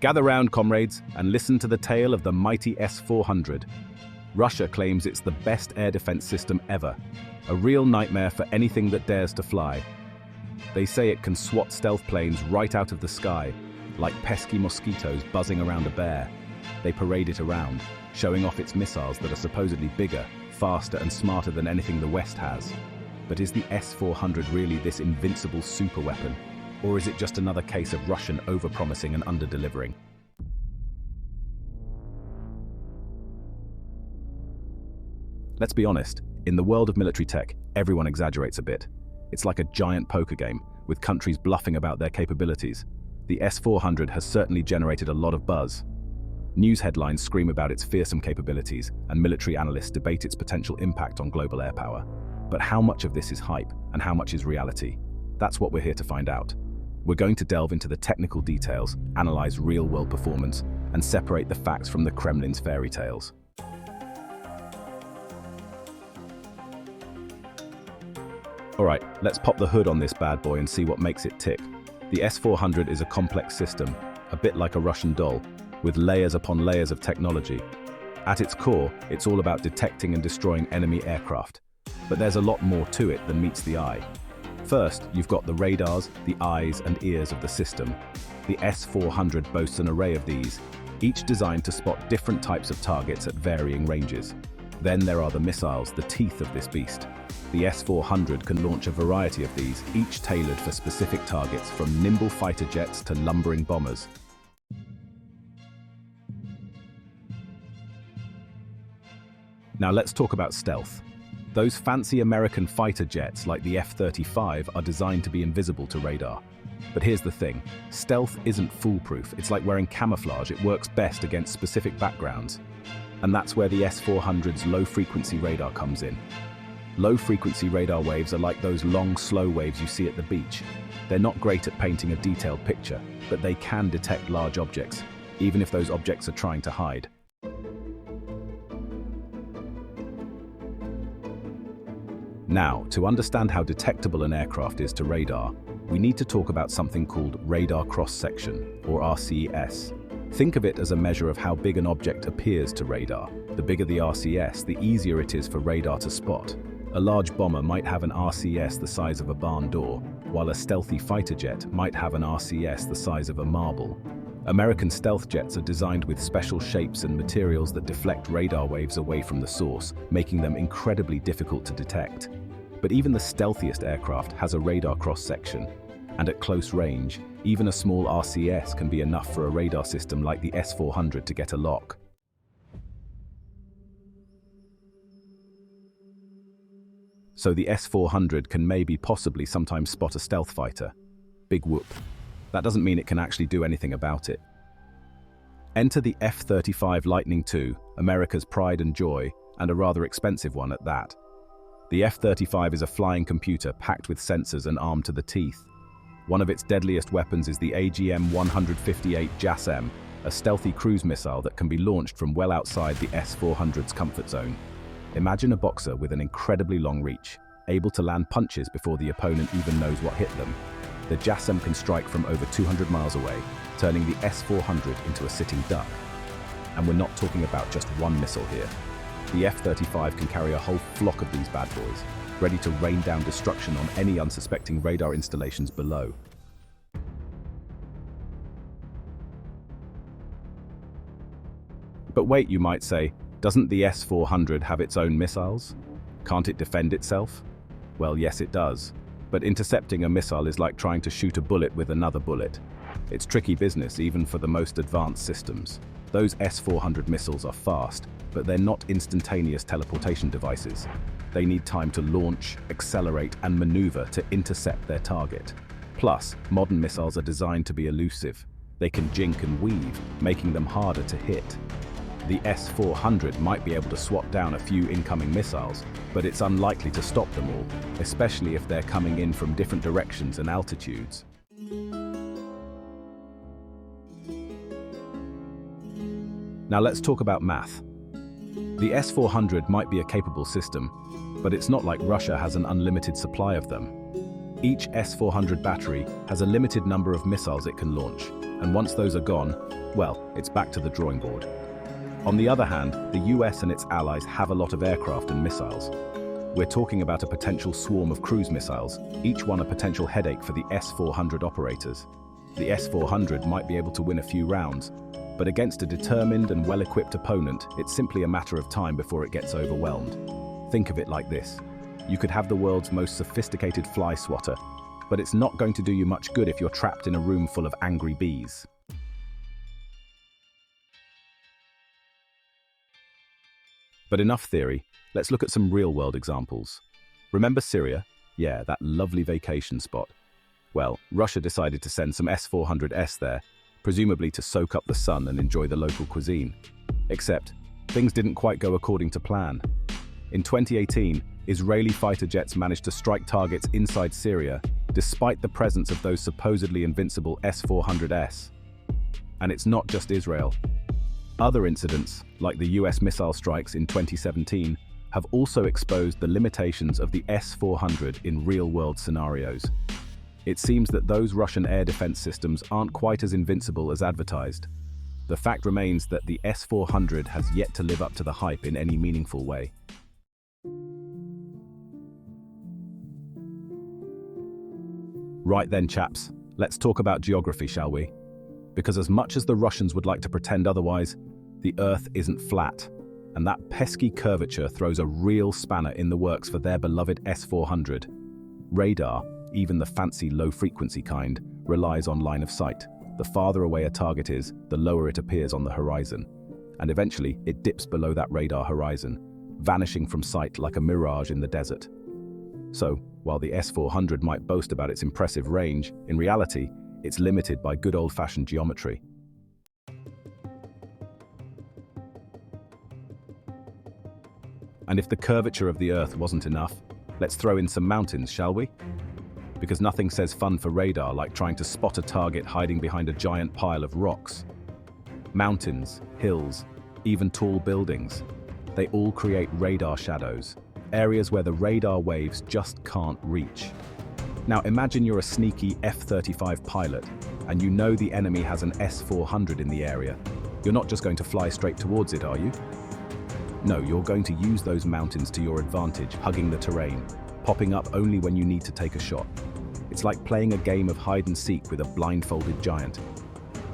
Gather round, comrades, and listen to the tale of the mighty S-400. Russia claims it's the best air defense system ever, a real nightmare for anything that dares to fly. They say it can swat stealth planes right out of the sky, like pesky mosquitoes buzzing around a bear. They parade it around, showing off its missiles that are supposedly bigger, faster and smarter than anything the West has. But is the S-400 really this invincible superweapon? Or is it just another case of Russian overpromising and underdelivering? Let's be honest, in the world of military tech, everyone exaggerates a bit. It's like a giant poker game, with countries bluffing about their capabilities. The S-400 has certainly generated a lot of buzz. News headlines scream about its fearsome capabilities, and military analysts debate its potential impact on global air power. But how much of this is hype, and how much is reality? That's what we're here to find out. We're going to delve into the technical details, analyze real-world performance, and separate the facts from the Kremlin's fairy tales. Alright, let's pop the hood on this bad boy and see what makes it tick. The S-400 is a complex system, a bit like a Russian doll, with layers upon layers of technology. At its core, it's all about detecting and destroying enemy aircraft. But there's a lot more to it than meets the eye. First, you've got the radars, the eyes and ears of the system. The S-400 boasts an array of these, each designed to spot different types of targets at varying ranges. Then there are the missiles, the teeth of this beast. The S-400 can launch a variety of these, each tailored for specific targets, from nimble fighter jets to lumbering bombers. Now let's talk about stealth. Those fancy American fighter jets like the F-35 are designed to be invisible to radar. But here's the thing, stealth isn't foolproof. It's like wearing camouflage. It works best against specific backgrounds. And that's where the S-400's low-frequency radar comes in. Low-frequency radar waves are like those long, slow waves you see at the beach. They're not great at painting a detailed picture, but they can detect large objects, even if those objects are trying to hide. Now, to understand how detectable an aircraft is to radar, we need to talk about something called radar cross-section, or RCS. Think of it as a measure of how big an object appears to radar. The bigger the RCS, the easier it is for radar to spot. A large bomber might have an RCS the size of a barn door, while a stealthy fighter jet might have an RCS the size of a marble. American stealth jets are designed with special shapes and materials that deflect radar waves away from the source, making them incredibly difficult to detect. But even the stealthiest aircraft has a radar cross-section, and at close range, even a small RCS can be enough for a radar system like the S-400 to get a lock. So the S-400 can possibly sometimes spot a stealth fighter. Big whoop. That doesn't mean it can actually do anything about it. Enter the F-35 Lightning II, America's pride and joy, and a rather expensive one at that. The F-35 is a flying computer packed with sensors and armed to the teeth. One of its deadliest weapons is the AGM-158 JASSM, a stealthy cruise missile that can be launched from well outside the S-400's comfort zone. Imagine a boxer with an incredibly long reach, able to land punches before the opponent even knows what hit them. The JASSM can strike from over 200 miles away, turning the S-400 into a sitting duck. And we're not talking about just one missile here. The F-35 can carry a whole flock of these bad boys, ready to rain down destruction on any unsuspecting radar installations below. But wait, you might say, doesn't the S-400 have its own missiles? Can't it defend itself? Well, yes it does. But intercepting a missile is like trying to shoot a bullet with another bullet. It's tricky business even for the most advanced systems. Those S-400 missiles are fast, but they're not instantaneous teleportation devices. They need time to launch, accelerate, and maneuver to intercept their target. Plus, modern missiles are designed to be elusive. They can jink and weave, making them harder to hit. The S-400 might be able to swat down a few incoming missiles, but it's unlikely to stop them all, especially if they're coming in from different directions and altitudes. Now let's talk about math. The S-400 might be a capable system, but it's not like Russia has an unlimited supply of them. Each S400 battery has a limited number of missiles it can launch, and once those are gone, well, it's back to the drawing board. On the other hand, the US and its allies have a lot of aircraft and missiles. We're talking about a potential swarm of cruise missiles, each one a potential headache for the S400 operators. The S400 might be able to win a few rounds, but against a determined and well-equipped opponent, it's simply a matter of time before it gets overwhelmed. Think of it like this. You could have the world's most sophisticated fly swatter, but it's not going to do you much good if you're trapped in a room full of angry bees. But enough theory, let's look at some real-world examples. Remember Syria? Yeah, that lovely vacation spot. Well, Russia decided to send some S400s there, presumably to soak up the sun and enjoy the local cuisine. Except, things didn't quite go according to plan. In 2018, Israeli fighter jets managed to strike targets inside Syria, despite the presence of those supposedly invincible S400s. And it's not just Israel. Other incidents, like the US missile strikes in 2017, have also exposed the limitations of the S400 in real-world scenarios. It seems that those Russian air defense systems aren't quite as invincible as advertised. The fact remains that the S400 has yet to live up to the hype in any meaningful way. Right then, chaps, let's talk about geography, shall we? Because as much as the Russians would like to pretend otherwise, the Earth isn't flat, and that pesky curvature throws a real spanner in the works for their beloved S400. Radar, even the fancy low-frequency kind, relies on line of sight. The farther away a target is, the lower it appears on the horizon. And eventually, it dips below that radar horizon, vanishing from sight like a mirage in the desert. So, while the S400 might boast about its impressive range, in reality, it's limited by good old-fashioned geometry. And if the curvature of the Earth wasn't enough, let's throw in some mountains, shall we? Because nothing says fun for radar like trying to spot a target hiding behind a giant pile of rocks. Mountains, hills, even tall buildings, they all create radar shadows, areas where the radar waves just can't reach. Now imagine you're a sneaky F-35 pilot, and you know the enemy has an S-400 in the area. You're not just going to fly straight towards it, are you? No, you're going to use those mountains to your advantage, hugging the terrain, popping up only when you need to take a shot. It's like playing a game of hide-and-seek with a blindfolded giant.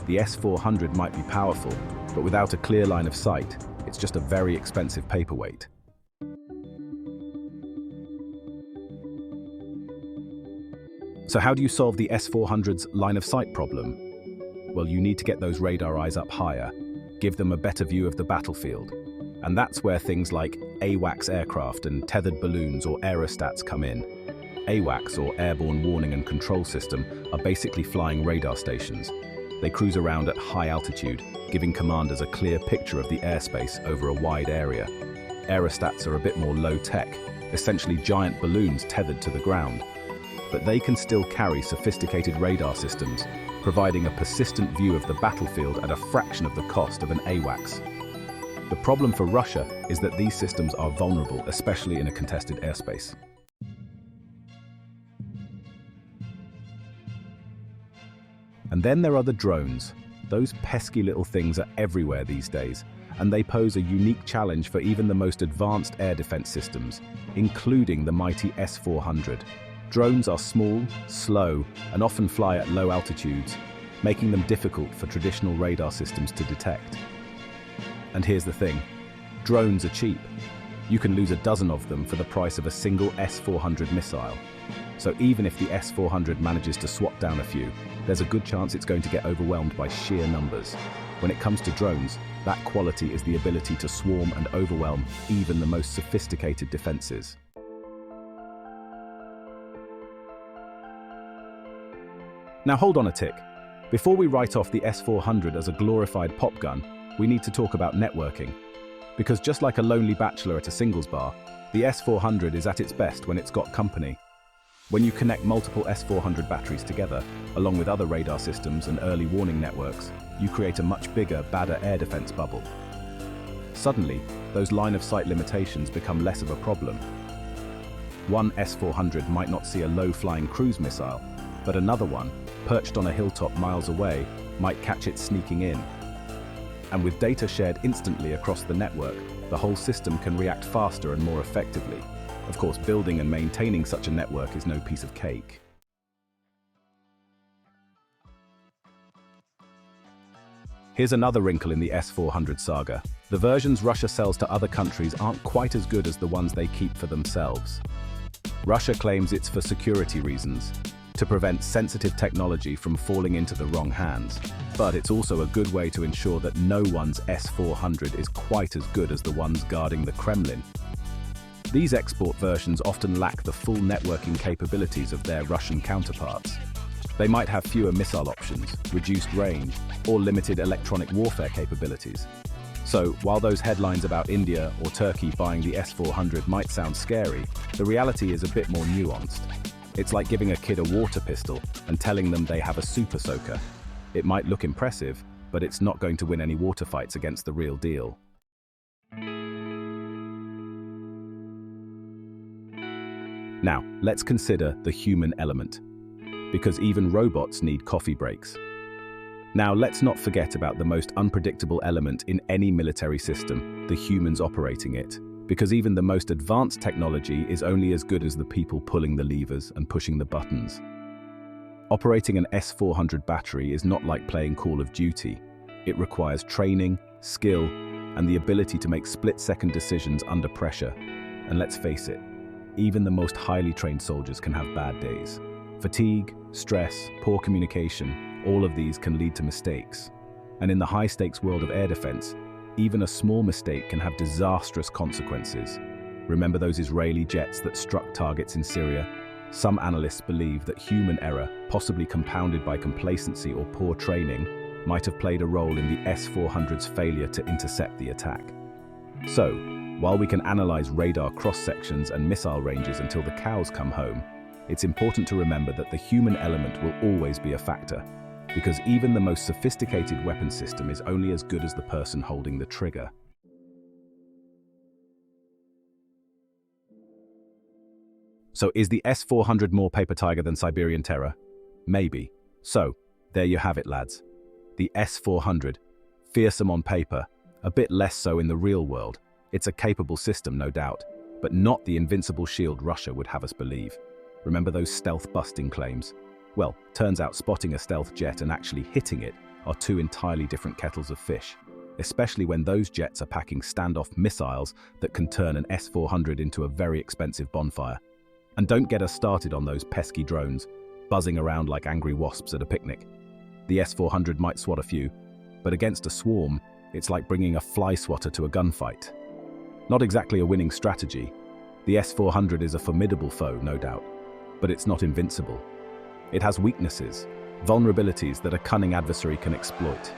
The S-400 might be powerful, but without a clear line of sight, it's just a very expensive paperweight. So how do you solve the S-400's line of sight problem? Well, you need to get those radar eyes up higher, give them a better view of the battlefield. And that's where things like AWACS aircraft and tethered balloons or aerostats come in. AWACS, or Airborne Warning and Control System, are basically flying radar stations. They cruise around at high altitude, giving commanders a clear picture of the airspace over a wide area. Aerostats are a bit more low-tech, essentially giant balloons tethered to the ground. But they can still carry sophisticated radar systems, providing a persistent view of the battlefield at a fraction of the cost of an AWACS. The problem for Russia is that these systems are vulnerable, especially in a contested airspace. And then there are the drones. Those pesky little things are everywhere these days, and they pose a unique challenge for even the most advanced air defense systems, including the mighty S-400. Drones are small, slow, and often fly at low altitudes, making them difficult for traditional radar systems to detect. And here's the thing, drones are cheap. You can lose a dozen of them for the price of a single S-400 missile. So even if the S-400 manages to swat down a few, there's a good chance it's going to get overwhelmed by sheer numbers. When it comes to drones, that quality is the ability to swarm and overwhelm even the most sophisticated defenses. Now hold on a tick. Before we write off the S-400 as a glorified pop gun, we need to talk about networking. Because just like a lonely bachelor at a singles bar, the S-400 is at its best when it's got company. When you connect multiple S-400 batteries together, along with other radar systems and early warning networks, you create a much bigger, badder air defense bubble. Suddenly, those line-of-sight limitations become less of a problem. One S400 might not see a low-flying cruise missile, but another one, perched on a hilltop miles away, might catch it sneaking in. And with data shared instantly across the network, the whole system can react faster and more effectively. Of course, building and maintaining such a network is no piece of cake. Here's another wrinkle in the S400 saga. The versions Russia sells to other countries aren't quite as good as the ones they keep for themselves. Russia claims it's for security reasons, to prevent sensitive technology from falling into the wrong hands. But it's also a good way to ensure that no one's S400 is quite as good as the ones guarding the Kremlin. These export versions often lack the full networking capabilities of their Russian counterparts. They might have fewer missile options, reduced range, or limited electronic warfare capabilities. So, while those headlines about India or Turkey buying the S400 might sound scary, the reality is a bit more nuanced. It's like giving a kid a water pistol and telling them they have a super soaker. It might look impressive, but it's not going to win any water fights against the real deal. Now, let's consider the human element, because even robots need coffee breaks. Now, let's not forget about the most unpredictable element in any military system, the humans operating it, because even the most advanced technology is only as good as the people pulling the levers and pushing the buttons. Operating an S400 battery is not like playing Call of Duty. It requires training, skill, and the ability to make split-second decisions under pressure. And let's face it, even the most highly trained soldiers can have bad days. Fatigue, stress, poor communication, all of these can lead to mistakes. And in the high-stakes world of air defense, even a small mistake can have disastrous consequences. Remember those Israeli jets that struck targets in Syria? Some analysts believe that human error, possibly compounded by complacency or poor training, might have played a role in the S400's failure to intercept the attack. So, while we can analyze radar cross-sections and missile ranges until the cows come home, it's important to remember that the human element will always be a factor, because even the most sophisticated weapon system is only as good as the person holding the trigger. So is the S400 more paper tiger than Siberian Terror? Maybe. So, there you have it, lads. The S400, fearsome on paper, a bit less so in the real world. It's a capable system, no doubt, but not the invincible shield Russia would have us believe. Remember those stealth-busting claims? Well, turns out spotting a stealth jet and actually hitting it are two entirely different kettles of fish, especially when those jets are packing standoff missiles that can turn an S400 into a very expensive bonfire. And don't get us started on those pesky drones, buzzing around like angry wasps at a picnic. The S400 might swat a few, but against a swarm, it's like bringing a fly swatter to a gunfight. Not exactly a winning strategy. The S400 is a formidable foe, no doubt, but it's not invincible. It has weaknesses, vulnerabilities that a cunning adversary can exploit.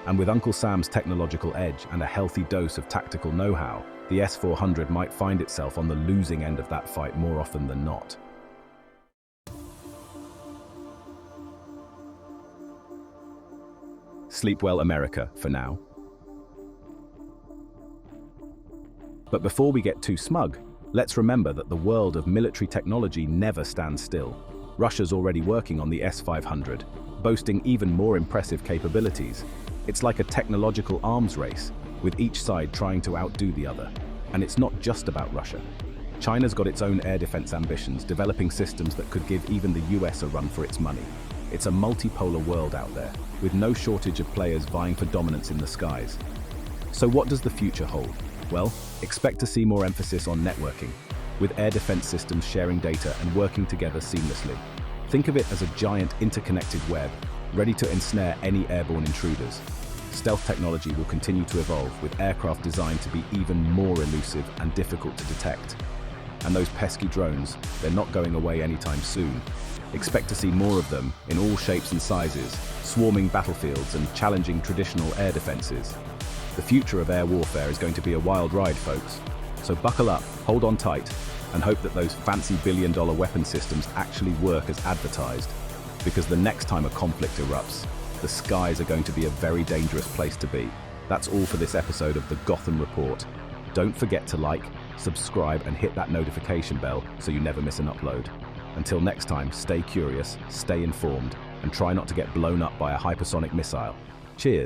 And with Uncle Sam's technological edge and a healthy dose of tactical know-how, the S400 might find itself on the losing end of that fight more often than not. Sleep well, America, for now. But before we get too smug, let's remember that the world of military technology never stands still. Russia's already working on the S-500, boasting even more impressive capabilities. It's like a technological arms race, with each side trying to outdo the other. And it's not just about Russia. China's got its own air defense ambitions, developing systems that could give even the US a run for its money. It's a multipolar world out there, with no shortage of players vying for dominance in the skies. So what does the future hold? Well, expect to see more emphasis on networking, with air defense systems sharing data and working together seamlessly. Think of it as a giant interconnected web, ready to ensnare any airborne intruders. Stealth technology will continue to evolve, with aircraft designed to be even more elusive and difficult to detect. And those pesky drones, they're not going away anytime soon. Expect to see more of them in all shapes and sizes, swarming battlefields and challenging traditional air defenses. The future of air warfare is going to be a wild ride, folks. So buckle up, hold on tight, and hope that those fancy billion-dollar weapon systems actually work as advertised. Because the next time a conflict erupts, the skies are going to be a very dangerous place to be. That's all for this episode of the Gotham Report. Don't forget to like, subscribe and hit that notification bell so you never miss an upload. Until next time, stay curious, stay informed, and try not to get blown up by a hypersonic missile. Cheers!